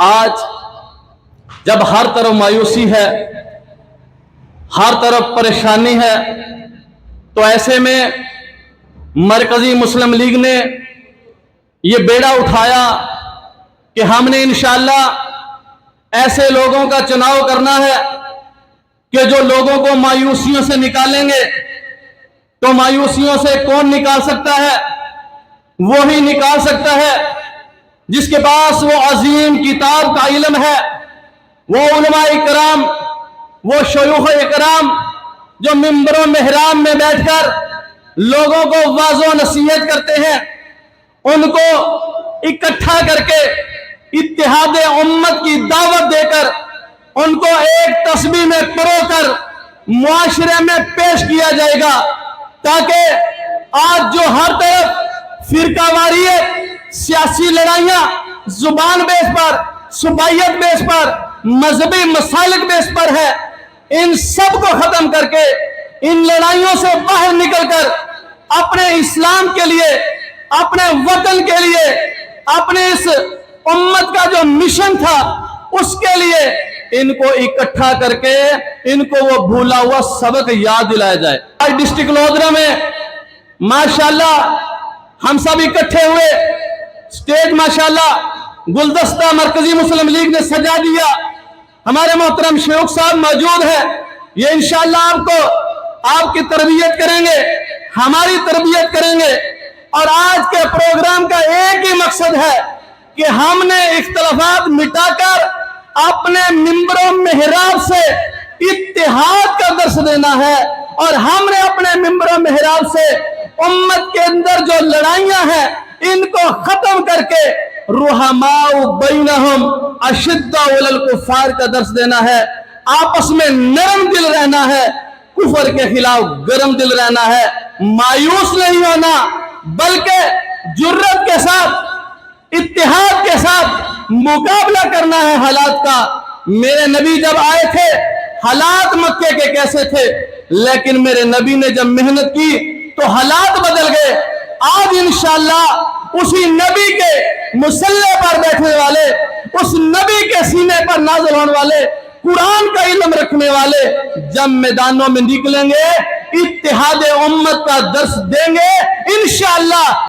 آج جب ہر طرف مایوسی ہے، ہر طرف پریشانی ہے، تو ایسے میں مرکزی مسلم لیگ نے یہ بیڑا اٹھایا کہ ہم نے انشاءاللہ ایسے لوگوں کا چناؤ کرنا ہے کہ جو لوگوں کو مایوسیوں سے نکالیں گے۔ تو مایوسیوں سے کون نکال سکتا ہے؟ وہی نکال سکتا ہے جس کے پاس وہ عظیم کتاب کا علم ہے، وہ علماء اکرام، وہ شیوخ اکرام جو منبر و محراب میں بیٹھ کر لوگوں کو واعظ و نصیحت کرتے ہیں، ان کو اکٹھا کر کے اتحاد امت کی دعوت دے کر ان کو ایک تسبیح میں پرو کر معاشرے میں پیش کیا جائے گا، تاکہ آج جو ہر طرف فرقہ واریت، سیاسی لڑائیاں زبان بیس پر، صوبائیت بیس پر، مذہبی مسالک بیس پر ہے، ان سب کو ختم کر کے ان لڑائیوں سے باہر نکل کر اپنے اسلام کے لیے، اپنے وطن کے لیے، اپنے اس امت کا جو مشن تھا اس کے لیے ان کو اکٹھا کر کے ان کو وہ بھولا ہوا سبق یاد دلایا جائے۔ آج ڈسٹرکٹ لودھرا میں ماشاءاللہ ہم سب اکٹھے ہوئے، سٹیج ماشاءاللہ گلدستہ مرکزی مسلم لیگ نے سجا دیا، ہمارے محترم شیوخ صاحب موجود ہیں، یہ انشاءاللہ آپ کی تربیت کریں گے، ہماری تربیت کریں گے، اور آج کے پروگرام کا ایک ہی مقصد ہے کہ ہم نے اختلافات مٹا کر اپنے منبر و محراب سے اتحاد کا درس دینا ہے، اور ہم نے اپنے منبر و محراب سے امت کے اندر جو لڑائیاں ہیں ان کو ختم کر کے رحماء بینہم اشداء علی الکفار کا درس دینا ہے، آپس میں نرم دل رہنا ہے، کفر کے خلاف گرم دل رہنا ہے، مایوس نہیں ہونا بلکہ جرت کے ساتھ، اتحاد کے ساتھ مقابلہ کرنا ہے حالات کا۔ میرے نبی جب آئے تھے حالات مکے کے کیسے تھے، لیکن میرے نبی نے جب محنت کی تو حالات بدل گئے۔ آج انشاءاللہ اسی نبی کے مصلی پر بیٹھنے والے، اس نبی کے سینے پر نازل ہونے والے، قرآن کا علم رکھنے والے جب میدانوں میں نکلیں گے اتحاد امت کا درس دیں گے انشاءاللہ۔